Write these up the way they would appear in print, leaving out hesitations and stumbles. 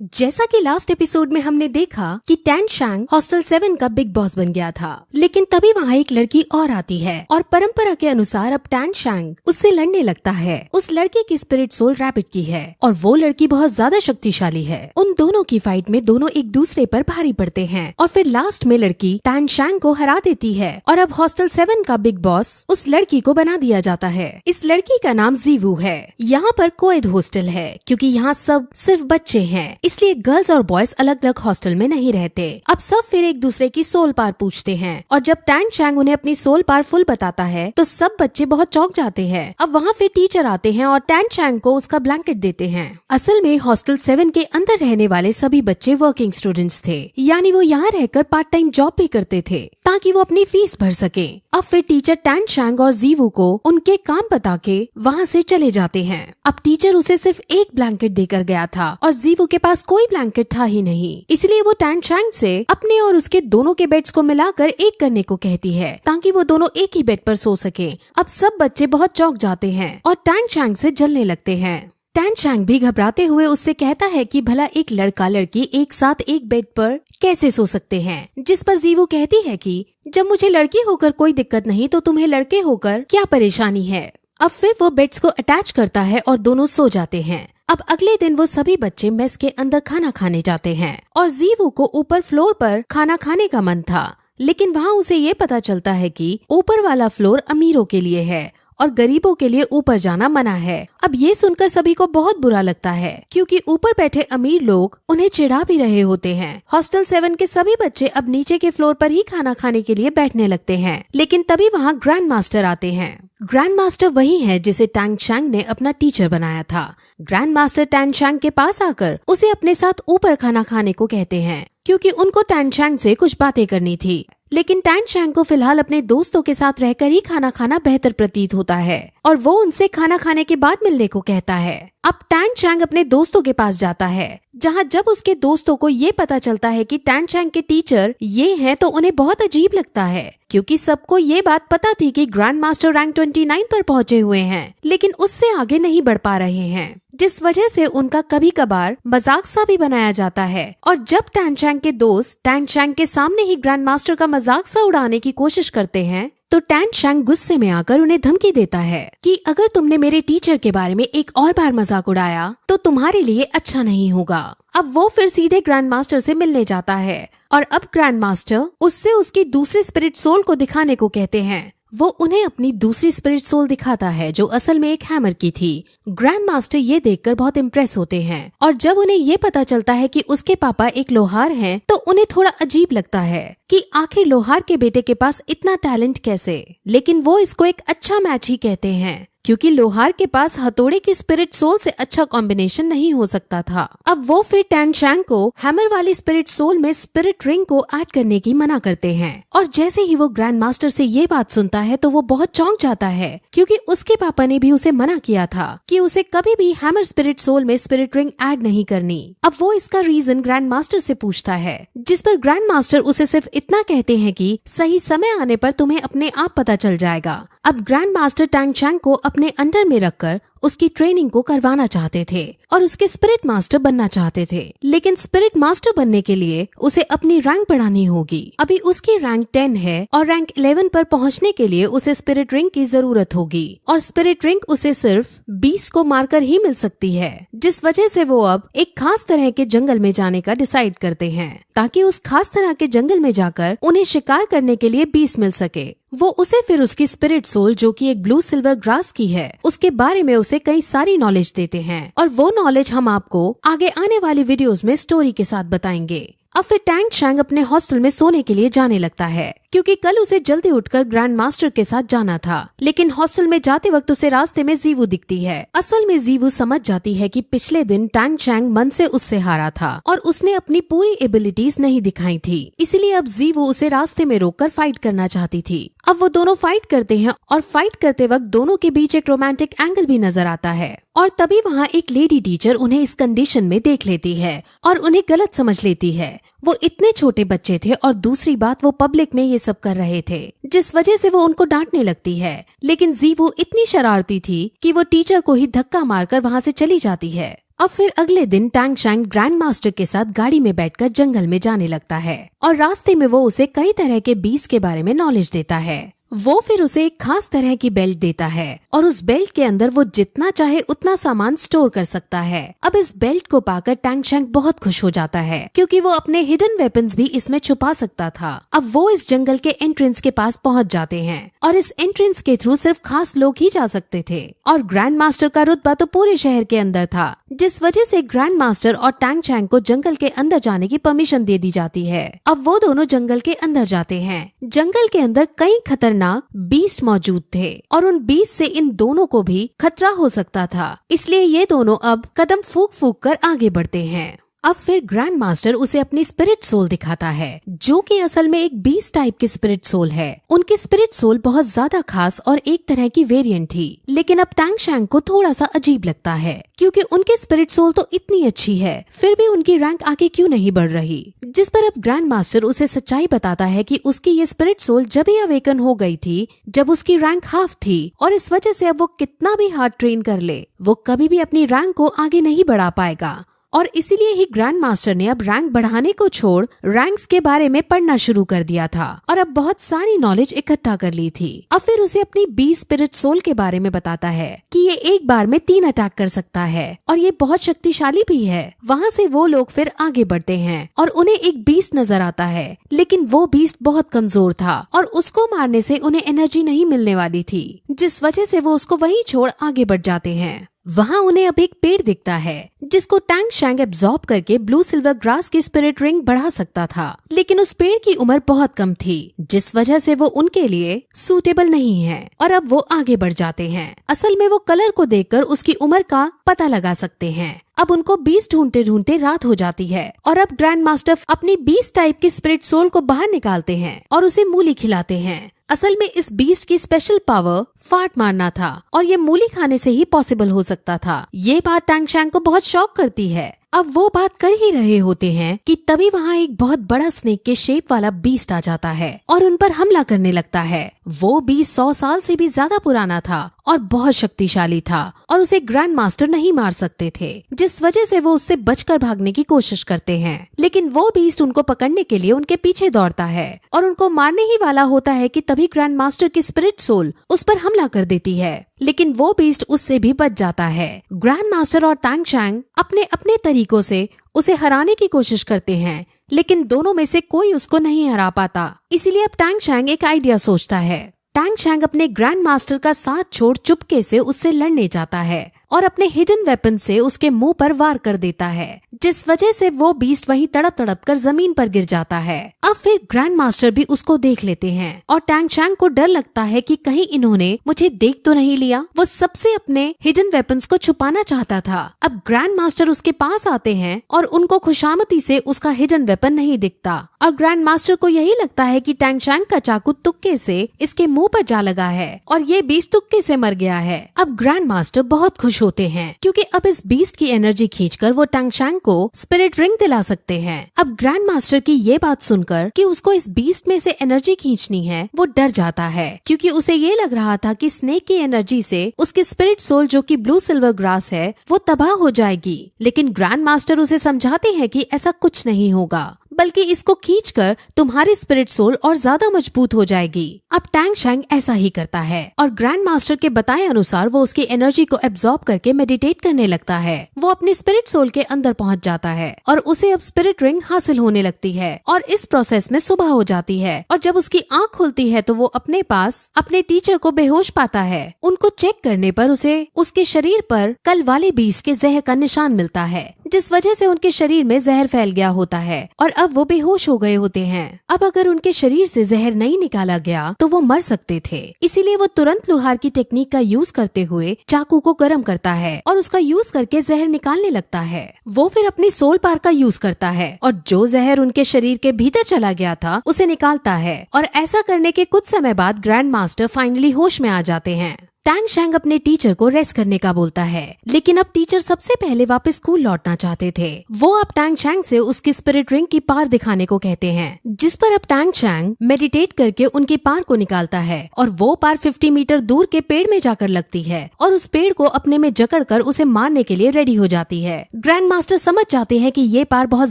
जैसा कि last episode में हमने देखा कि टैन शैंग हॉस्टल 7 का बिग बॉस बन गया था, लेकिन तभी वहाँ एक लड़की और आती है और परंपरा के अनुसार अब टैन शैंग उससे लड़ने लगता है। उस लड़के की स्पिरिट सोल रैबिट की है और वो लड़की बहुत ज्यादा शक्तिशाली है। उन दोनों की फाइट में दोनों एक दूसरे पर भारी पड़ते हैं और फिर लास्ट में लड़की टैन शैंग को हरा देती है और अब हॉस्टल 7 का बिग बॉस उस लड़की को बना दिया जाता है। इस लड़की का नाम जीवू है। यहाँ पर कोएड हॉस्टल है क्योंकि यहाँ सब सिर्फ बच्चे हैं, इसलिए गर्ल्स और बॉयज अलग अलग हॉस्टल में नहीं रहते। अब सब फिर एक दूसरे की सोल पावर पूछते हैं और जब टैन शैंग उन्हें अपनी सोल पावर फुल बताता है तो सब बच्चे बहुत चौंक जाते हैं। अब वहाँ फिर टीचर आते हैं और टैन शैंग को उसका ब्लैंकेट देते हैं। असल में हॉस्टल 7 के अंदर रहने वाले सभी बच्चे वर्किंग स्टूडेंट्स थे, यानी वो यहाँ रहकर पार्ट टाइम जॉब भी करते थे ताकि वो अपनी फीस भर सके। अब फिर टीचर टैन शैंग और जीवू को उनके काम बता के वहाँ से चले जाते हैं। अब टीचर उसे सिर्फ एक ब्लैंकेट देकर गया था और जीवू के पास कोई ब्लैंकेट था ही नहीं, इसलिए वो टैन शैंग से अपने और उसके दोनों के बेड्स को मिलाकर एक करने को कहती है ताकि वो दोनों एक ही बेड पर सो सके। अब सब बच्चे बहुत चौंक जाते हैं और टैन शैंग से जलने लगते हैं। टैन शैंग भी घबराते हुए उससे कहता है कि भला एक लड़का लड़की एक साथ एक बेड पर कैसे सो सकते हैं, जिस पर जीवू कहती है कि जब मुझे लड़की होकर कोई दिक्कत नहीं तो तुम्हें लड़के होकर क्या परेशानी है। अब फिर वो बेड्स को अटैच करता है और दोनों सो जाते हैं। अब अगले दिन वो सभी बच्चे मेस के अंदर खाना खाने जाते हैं और जीवू को ऊपर फ्लोर पर खाना खाने का मन था, लेकिन वहाँ उसे ये पता चलता है कि ऊपर वाला फ्लोर अमीरों के लिए है और गरीबों के लिए ऊपर जाना मना है। अब ये सुनकर सभी को बहुत बुरा लगता है क्योंकि ऊपर बैठे अमीर लोग उन्हें चिढ़ा भी रहे होते हैं। हॉस्टल 7 के सभी बच्चे अब नीचे के फ्लोर पर ही खाना खाने के लिए बैठने लगते हैं, लेकिन तभी वहाँ ग्रैंड मास्टर आते हैं। ग्रैंड मास्टर वही है जिसे टैन शैंग ने अपना टीचर बनाया था। ग्रैंड मास्टर टैन शैंग के पास आकर उसे अपने साथ ऊपर खाना खाने को कहते हैं क्योंकि उनको टैन शैंग से कुछ बातें करनी थी, लेकिन टैन शैंग को फिलहाल अपने दोस्तों के साथ रहकर ही खाना खाना बेहतर प्रतीत होता है और वो उनसे खाना खाने के बाद मिलने को कहता है। अब टैन शैंग अपने दोस्तों के पास जाता है, जहाँ जब उसके दोस्तों को ये पता चलता है कि टैन शैंग के टीचर ये हैं तो उन्हें बहुत अजीब लगता है क्योंकि सबको ये बात पता थी कि ग्रैंड मास्टर रैंक 29 पर पहुँचे हुए हैं, लेकिन उससे आगे नहीं बढ़ पा रहे हैं, जिस वजह से उनका कभी कभार मजाक सा भी बनाया जाता है। और जब टैन शैंग के दोस्त टैन शैंग के सामने ही ग्रैंड मास्टर का मजाक सा उड़ाने की कोशिश करते हैं तो टैन शैंग गुस्से में आकर उन्हें धमकी देता है कि अगर तुमने मेरे टीचर के बारे में एक और बार मजाक उड़ाया तो तुम्हारे लिए अच्छा नहीं होगा। अब वो फिर सीधे ग्रैंड मास्टर से मिलने जाता है और अब ग्रैंड मास्टर उससे उसकी दूसरी स्पिरिट सोल को दिखाने को कहते हैं। वो उन्हें अपनी दूसरी स्पिरिट सोल दिखाता है जो असल में एक हैमर की थी। ग्रैंड मास्टर ये देखकर बहुत इम्प्रेस होते हैं और जब उन्हें ये पता चलता है कि उसके पापा एक लोहार हैं तो उन्हें थोड़ा अजीब लगता है कि आखिर लोहार के बेटे के पास इतना टैलेंट कैसे, लेकिन वो इसको एक अच्छा मैच ही कहते हैं क्योंकि लोहार के पास हथौड़े की स्पिरिट सोल से अच्छा कॉम्बिनेशन नहीं हो सकता था। अब वो फिर टैन शैंग को हैमर वाली स्पिरिट सोल में स्पिरिट रिंग को ऐड करने की मना करते हैं और जैसे ही वो ग्रैंड मास्टर से ये बात सुनता है तो वो बहुत चौंक जाता है क्योंकि उसके पापा ने भी उसे मना किया था कि उसे कभी भी हैमर स्पिरिट सोल में स्पिरिट रिंग ऐड नहीं करनी। अब वो इसका रीजन ग्रैंड मास्टर से पूछता है, जिस पर ग्रैंड मास्टर उसे सिर्फ इतना कहते हैं कि सही समय आने पर तुम्हें अपने आप पता चल जाएगा। अब ग्रैंड मास्टर टैन शैंग को अपने अंडर में रखकर उसकी ट्रेनिंग को करवाना चाहते थे और उसके स्पिरिट मास्टर बनना चाहते थे, लेकिन स्पिरिट मास्टर बनने के लिए उसे अपनी रैंक बढ़ानी होगी। अभी उसकी रैंक 10 है और रैंक 11 पर पहुंचने के लिए उसे स्पिरिट रिंग की जरूरत होगी और स्पिरिट रिंग उसे सिर्फ 20 को मारकर ही मिल सकती है, जिस वजह से वो अब एक खास तरह के जंगल में जाने का डिसाइड करते हैं ताकि उस खास तरह के जंगल में जाकर उन्हें शिकार करने के लिए 20 मिल सके। वो उसे फिर उसकी स्पिरिट सोल जो कि एक ब्लू सिल्वर ग्रास की है उसके बारे में उसे कई सारी नॉलेज देते हैं और वो नॉलेज हम आपको आगे आने वाली वीडियोस में स्टोरी के साथ बताएंगे। अब फिर टैन शैंग अपने हॉस्टल में सोने के लिए जाने लगता है क्योंकि कल उसे जल्दी उठकर ग्रैंड मास्टर के साथ जाना था, लेकिन हॉस्टल में जाते वक्त उसे रास्ते में जीवू दिखती है। असल में जीवू समझ जाती है कि पिछले दिन टैन शैंग मन से उससे हारा था और उसने अपनी पूरी एबिलिटीज नहीं दिखाई थी, इसलिए अब जीवू उसे रास्ते में रोककर फाइट करना चाहती थी। अब वो दोनों फाइट करते हैं और फाइट करते वक्त दोनों के बीच एक रोमांटिक एंगल भी नजर आता है और तभी वहाँ एक लेडी टीचर उन्हें इस कंडीशन में देख लेती है और उन्हें गलत समझ लेती है। वो इतने छोटे बच्चे थे और दूसरी बात वो पब्लिक में ये सब कर रहे थे, जिस वजह से वो उनको डांटने लगती है, लेकिन जीवू इतनी शरारती थी कि वो टीचर को ही धक्का मारकर वहाँ से चली जाती है। अब फिर अगले दिन टैंग शैंग ग्रैंड मास्टर के साथ गाड़ी में बैठकर जंगल में जाने लगता है और रास्ते में वो उसे कई तरह के बीस्ट के बारे में नॉलेज देता है। वो फिर उसे एक खास तरह की बेल्ट देता है और उस बेल्ट के अंदर वो जितना चाहे उतना सामान स्टोर कर सकता है। अब इस बेल्ट को पाकर टैंग शैंग बहुत खुश हो जाता है क्योंकि वो अपने हिडन वेपन्स भी इसमें छुपा सकता था। अब वो इस जंगल के एंट्रेंस के पास पहुंच जाते हैं और इस एंट्रेंस के थ्रू सिर्फ खास लोग ही जा सकते थे और ग्रैंड मास्टर का रुतबा तो पूरे शहर के अंदर था, जिस वजह से ग्रैंड मास्टर और टैंग शैंग को जंगल के अंदर जाने की परमिशन दे दी जाती है। अब वो दोनों जंगल के अंदर जाते हैं। जंगल के अंदर कई खतरनाक बीस्ट मौजूद थे और उन बीस्ट से इन दोनों को भी खतरा हो सकता था, इसलिए ये दोनों अब कदम फूंक फूंक कर आगे बढ़ते हैं। अब फिर ग्रैंड मास्टर उसे अपनी स्पिरिट सोल दिखाता है जो कि असल में एक बीस्ट टाइप की स्पिरिट सोल है। उनकी स्पिरिट सोल बहुत ज्यादा खास और एक तरह की वेरिएंट थी, लेकिन अब टैंग शैंग को थोड़ा सा अजीब लगता है क्योंकि उनकी स्पिरिट सोल तो इतनी अच्छी है फिर भी उनकी रैंक आगे क्यों नहीं बढ़ रही। जिस पर अब ग्रैंड मास्टर उसे सच्चाई बताता है कि उसकी ये स्पिरिट सोल जब ही अवेकन हो गई थी जब उसकी रैंक हाफ थी और इस वजह से अब वो कितना भी हार्ड ट्रेन कर ले वो कभी भी अपनी रैंक को आगे नहीं बढ़ा पाएगा और इसीलिए ही ग्रैंड मास्टर ने अब रैंक बढ़ाने को छोड़ रैंक्स के बारे में पढ़ना शुरू कर दिया था और अब बहुत सारी नॉलेज इकट्ठा कर ली थी। अब फिर उसे अपनी बीस्ट स्पिरिट सोल के बारे में बताता है कि ये एक बार में 3 अटैक कर सकता है और ये बहुत शक्तिशाली भी है। वहाँ से वो लोग फिर आगे बढ़ते हैं और उन्हें एक बीस्ट नजर आता है, लेकिन वो बीस्ट बहुत कमजोर था और उसको मारने से उन्हें एनर्जी नहीं मिलने वाली थी, जिस वजह से वो उसको वहीं छोड़ आगे बढ़ जाते हैं। वहाँ उन्हें अब एक पेड़ दिखता है जिसको टैंग शैंग एब्जॉर्ब करके ब्लू सिल्वर ग्रास की स्पिरिट रिंग बढ़ा सकता था, लेकिन उस पेड़ की उम्र बहुत कम थी जिस वजह से वो उनके लिए सूटेबल नहीं है और अब वो आगे बढ़ जाते हैं। असल में वो कलर को देखकर उसकी उम्र का पता लगा सकते हैं। अब उनको बीस्ट ढूंढते ढूंढते रात हो जाती है और अब ग्रैंड मास्टर अपनी बीस्ट टाइप की स्पिरिट सोल को बाहर निकालते हैं और उसे मूली खिलाते हैं। असल में इस बीस्ट की स्पेशल पावर फाट मारना था और ये मूली खाने से ही पॉसिबल हो सकता था। ये बात टैंग शैंग को बहुत शॉक करती है। अब वो बात कर ही रहे होते हैं कि तभी वहाँ एक बहुत बड़ा स्नेक के शेप वाला बीस्ट आ जाता है और उन पर हमला करने लगता है। वो बीस्ट 100 साल से भी ज्यादा पुराना था और बहुत शक्तिशाली था और उसे ग्रैंड मास्टर नहीं मार सकते थे, जिस वजह से वो उससे बचकर भागने की कोशिश करते हैं। लेकिन वो बीस्ट उनको पकड़ने के लिए उनके पीछे दौड़ता है और उनको मारने ही वाला होता है कि तभी ग्रैंड मास्टर की स्पिरिट सोल उस पर हमला कर देती है, लेकिन वो बीस्ट उससे भी बच जाता है। ग्रैंड मास्टर और टैंग शैंग अपने अपने तरीकों से उसे हराने की कोशिश करते हैं, लेकिन दोनों में से कोई उसको नहीं हरा पाता। इसीलिए अब टैंग शैंग एक आइडिया सोचता है। टैंग शैंग अपने ग्रैंड मास्टर का साथ छोड़ चुपके से उससे लड़ने जाता है और अपने हिडन वेपन से उसके मुंह पर वार कर देता है, जिस वजह से वो बीस्ट वहीं तड़प तड़प कर जमीन पर गिर जाता है। अब फिर ग्रैंड मास्टर भी उसको देख लेते हैं और टैंग शैंग को डर लगता है कि कहीं इन्होंने मुझे देख तो नहीं लिया। वो सबसे अपने हिडन वेपन्स को छुपाना चाहता था। अब ग्रैंड मास्टर उसके पास आते हैं और उनको खुशामती से उसका हिडन वेपन नहीं दिखता और ग्रैंड मास्टर को यही लगता है कि टैंग शैंग का चाकू तुक्के से इसके मुंह पर जा लगा है और ये बीस्ट तुक्के से मर गया है। अब ग्रैंड मास्टर बहुत खुश होते हैं क्योंकि अब इस बीस्ट की एनर्जी खींचकर वो टैंग शैंग को स्पिरिट रिंग दिला सकते हैं। अब ग्रैंड मास्टर की ये बात सुनकर कि उसको इस बीस्ट में से एनर्जी खींचनी है, वो डर जाता है क्योंकि उसे ये लग रहा था कि स्नेक की एनर्जी से उसकी स्पिरिट सोल जो कि ब्लू सिल्वर ग्रास है वो तबाह हो जाएगी। लेकिन ग्रैंड मास्टर उसे समझाते हैं कि ऐसा कुछ नहीं होगा, बल्कि इसको खींचकर तुम्हारी स्पिरिट सोल और ज्यादा मजबूत हो जाएगी। अब टैंग शैंग ऐसा ही करता है और ग्रैंड मास्टर के बताए अनुसार वो उसकी एनर्जी को एब्जॉर्ब करके मेडिटेट करने लगता है। वो अपनी स्पिरिट सोल के अंदर पहुंच जाता है और उसे अब स्पिरिट रिंग हासिल होने लगती है और इस प्रोसेस में सुबह हो जाती है और जब उसकी आँख खुलती है तो वो अपने पास अपने टीचर को बेहोश पाता है। उनको चेक करने पर उसे उसके शरीर पर कल वाले बीस्ट के जहर का निशान मिलता है, जिस वजह से उनके शरीर में जहर फैल गया होता है और अब वो बेहोश हो गए होते हैं। अब अगर उनके शरीर से जहर नहीं निकाला गया तो वो मर सकते थे, इसीलिए वो तुरंत लोहार की टेक्निक का यूज करते हुए चाकू को गर्म करता है और उसका यूज करके जहर निकालने लगता है। वो फिर अपनी सोल पार का यूज करता है और जो जहर उनके शरीर के भीतर चला गया था उसे निकालता है और ऐसा करने के कुछ समय बाद ग्रैंड मास्टर फाइनली होश में आ जाते हैं। टैंग शैंग अपने टीचर को रेस्ट करने का बोलता है, लेकिन अब टीचर सबसे पहले वापस स्कूल लौटना चाहते थे। वो अब टैंग शैंग से उसकी स्पिरिट रिंग की पार दिखाने को कहते हैं, जिस पर अब टैंग शैंग मेडिटेट करके उनकी पार को निकालता है और वो पार 50 मीटर दूर के पेड़ में जाकर लगती है और उस पेड़ को अपने में जकड़कर उसे मारने के लिए रेडी हो जाती है। ग्रैंड मास्टर समझ जाते हैं कि ये पार बहुत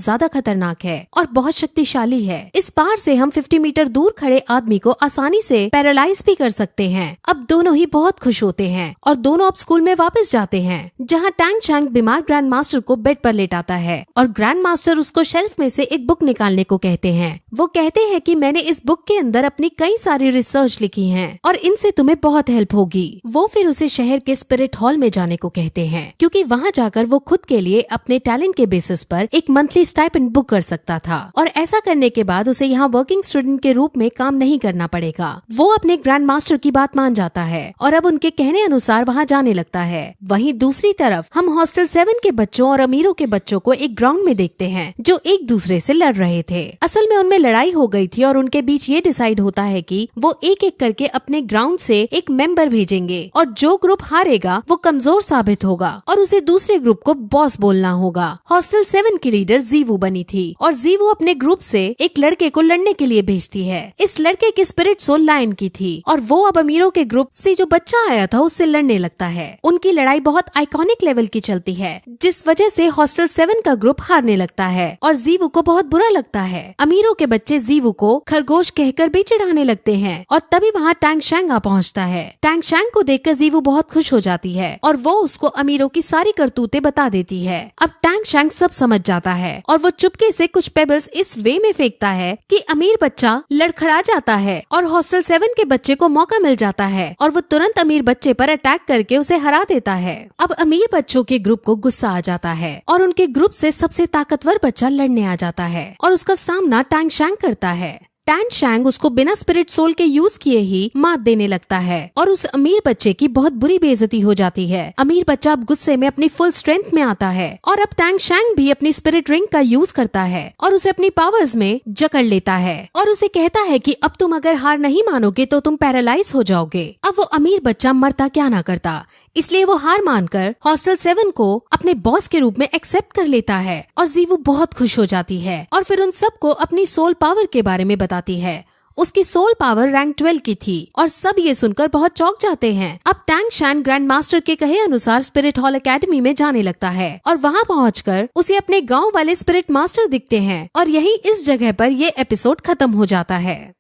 ज्यादा खतरनाक है और बहुत शक्तिशाली है। इस पार से हम 50 मीटर दूर खड़े आदमी को आसानी से पैरालाइज भी कर सकते हैं। अब दोनों ही बहुत खुश होते हैं और दोनों अब स्कूल में वापस जाते हैं, जहाँ टैंग शैंग बीमार ग्रैंड मास्टर को बेड पर लेटाता है और ग्रैंड मास्टर उसको शेल्फ में से एक बुक निकालने को कहते हैं। वो कहते हैं कि मैंने इस बुक के अंदर अपनी कई सारी रिसर्च लिखी हैं और इनसे तुम्हें बहुत हेल्प होगी। वो फिर उसे शहर के स्पिरिट हॉल में जाने को कहते हैं, क्योंकि वहाँ जाकर वो खुद के लिए अपने टैलेंट के बेसिस पर एक मंथली स्टाइपेंड बुक कर सकता था और ऐसा करने के बाद उसे यहाँ वर्किंग स्टूडेंट के रूप में काम नहीं करना पड़ेगा। वो अपने ग्रैंड मास्टर की बात मान जाता है और अब उनके कहने अनुसार वहाँ जाने लगता है। वहीं दूसरी तरफ हम हॉस्टल 7 के बच्चों और अमीरों के बच्चों को एक ग्राउंड में देखते हैं जो एक दूसरे से लड़ रहे थे। असल में उनमें लड़ाई हो गई थी और उनके बीच ये डिसाइड होता है कि वो एक एक करके अपने ग्राउंड से एक मेंबर भेजेंगे और जो ग्रुप हारेगा वो कमजोर साबित होगा और उसे दूसरे ग्रुप को बॉस बोलना होगा। हॉस्टल 7 की लीडर जीवू बनी थी और जीवू अपने ग्रुप से एक लड़के को लड़ने के लिए भेजती है। इस लड़के की स्पिरिट सोल लायन की थी और वो अब अमीरों के ग्रुप से जो बच्चा आया था उससे लड़ने लगता है। उनकी लड़ाई बहुत आइकॉनिक लेवल की चलती है, जिस वजह से हॉस्टल 7 का ग्रुप हारने लगता है और जीवू को बहुत बुरा लगता है। अमीरों के बच्चे जीवू को खरगोश कहकर भी चिढ़ाने लगते हैं और तभी वहाँ टैंग शैंग आ पहुँचता है। टैंग शैंग को देखकर जीवू बहुत खुश हो जाती है और वो उसको अमीरों की सारी करतूतें बता देती है। अब टैंग शैंग सब समझ जाता है और वो चुपके से कुछ पेबल्स इस वे में फेंकता है कि अमीर बच्चा लड़खड़ा जाता है और हॉस्टल 7 के बच्चे को मौका मिल जाता है और वो तुरंत अमीर बच्चे पर अटैक करके उसे हरा देता है। अब अमीर बच्चों के ग्रुप को गुस्सा आ जाता है और उनके ग्रुप से सबसे ताकतवर बच्चा लड़ने आ जाता है और उसका सामना टैंग शैंग करता है। टैंग शैंग उसको बिना स्पिरिट सोल के यूज किए ही मात देने लगता है और उस अमीर बच्चे की बहुत बुरी बेइज्जती हो जाती है। अमीर बच्चा अब गुस्से में अपनी फुल स्ट्रेंथ में आता है और अब टैंग शैंग भी अपनी स्पिरिट रिंग का यूज करता है और उसे अपनी पावर्स में जकड़ लेता है और उसे कहता है कि अब तुम अगर हार नहीं मानोगे तो तुम पैरालाइज हो जाओगे। अब वो अमीर बच्चा मरता क्या ना करता, इसलिए वो हार मानकर हॉस्टल 7 को अपने बॉस के रूप में एक्सेप्ट कर लेता है और जीवू बहुत खुश हो जाती है और फिर उन सबको अपनी सोल पावर के बारे में बताती है। उसकी सोल पावर रैंक 12 की थी और सब ये सुनकर बहुत चौंक जाते हैं। अब टैंग शैंग ग्रैंड मास्टर के कहे अनुसार स्पिरिट हॉल एकेडमी में जाने लगता है और वहाँ पहुंचकर उसे अपने गांव वाले स्पिरिट मास्टर दिखते हैं और यही इस जगह पर ये एपिसोड खत्म हो जाता है।